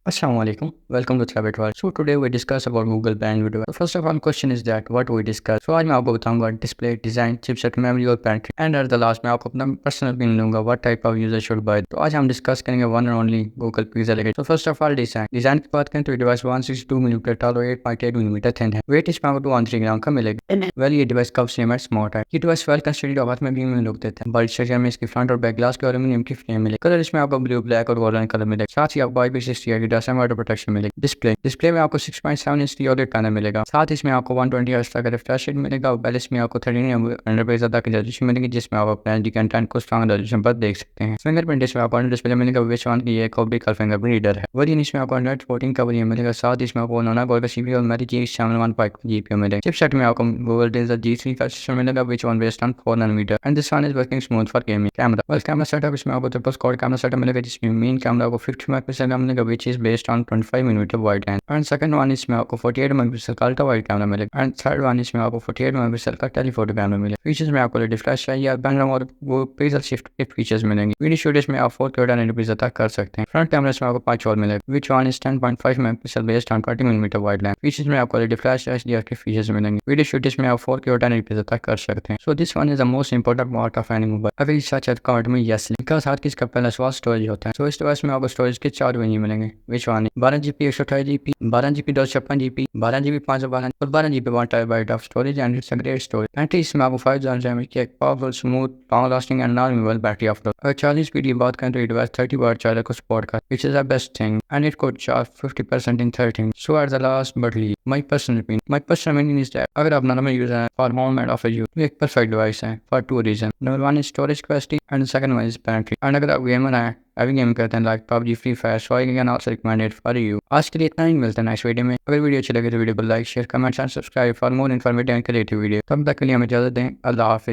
Assalamu alaikum. Welcome to Thabit World. So today we discuss about Google Band video. So first of all, question is that what we discuss. So आज मैं आपको बताऊंगा display, design, chipset, memory और battery and at the last में आपको अपना personal opinion दूंगा what type of user should buy. तो आज हम डिस्कस करेंगे one and only Google pixel 8। तो फर्स्ट ऑफ ऑल डिजाइन की बात करें तो ये डिवाइस 162 मिलीमीटर टॉल और 8.8 मिलीमीटर थिन है। वेट इसमें आपको 213 ग्राम का मिलेगा। वेल ये डिवाइस कब सेम है स्मार्ट है। ये डिवाइस वेल कंस्ट्रक्टेड हाथ में भी लुक देते हैं। बड़ी स्ट्रक्चर में इसकी फ्रंट और बैक ग्लास के एल्यूमिनियम की फ्रेम मिले। कलर इसमें आपको ब्लू, ब्लैक और गोल्डन कलर मिलेगा। साथ ही आपको IP60 एडिडास वाटर प्रोटेक्शन मिलेगी। डिस्प्ले में आपको 6.7 इंच की OLED पैनल मिलेगा। साथ इसमें आपको 120 हर्ट्ज तक रिफ्रेश रेट मिलेगा और बैलेंस में आपको 1300 ज्यादा की रेजोल्यूशन मिलेगी, जिसमें आप अपने HD कंटेंट को स्ट्रॉन्ग रेजोल्यूशन पर देख सकते हैं। फिंगरप्रिंट इसमें आपको डिस्प्ले मिलेगा विच वन की एक ऑप्टिकल फिंगरप्रिंट रीडर है। वरीन इसमें आपको Android 14 का वेरिएंट मिलेगा। साथ इसमें आपको नोना गोल्ड का CPU और मेरी G7 मिलेगा। चिपसेट में आपको Google Tensor G3 का सिस्टम मिलेगा which one based on 4 nanometre and this one is working smooth for gaming. Camera setup इसमें आपको ट्रिपल क्वाड कैमरा सेटअप मिलेगा, जिसमें मेन कैमरा आपको 50 मेगापिक्सल का मिलेगा which is based on 25 millimetre wide and second one इसमें आपको 48 megapixel का अल्ट्रा वाइड कैमरा मिलेगा एंड थर्ड वन इसमें आपको 48 मेगापिक्सल का टेलीफोटो कैमरा मिलेगा। फीचर्स में आपको LED फ्लैश चाहिए या बैकग्राउंड और वो पिक्सल शिफ्ट के फीचर्स मिलेंगे। वीडियो शूटेज में आप 4K 1080p तक कर सकते हैं। फ्रंट कैमरा में आपको 5 और मिलेगा which one is 10.5 megapixel based on 20 millimetre wide length. Features में आपको LED फ्लैश HDR के फीचर्स मिलेंगे। वीडियो शूटेज में आप 4K 1080p तक कर सकते हैं। So this one is the most important part of any mobile. अगर इस कमेंट में यस लिखा साथ इसका पहला सवाल स्टोरेज होता है। सो इस डिवाइस में आपको स्टोरेज के 4 वेरिएंट मिलेंगे which one 12GB 128GB 12GB 256GB 12GB 512 और 12GB 1TB of storage and it's a great storage. Battery इसमें आपको 5000 mAh की एक powerful smooth long lasting and non removable battery of. अगर 40 की बात करें तो ये डिवाइस 30 वाट चार्जर को सपोर्ट कर which is the best thing and it could charge 50% in 30। So at the last but least my personal opinion is that अगर आप नॉर्मल यूजर हैं for home and office use तो एक perfect device है for two reason. Number one is storage capacity and second one is battery. And अगर आप gamer हैं अभी गेम करते हैं like PUBG Free Fire so I can also recommend it for you. आज के लिए इतना ही, मिलते हैं नेक्स्ट वीडियो में। अगर वीडियो अच्छी लगे तो वीडियो को like share comment and subscribe for more informative and creative video. तब तक के लिए हमें इजाजत दें। अल्लाह हाफिज।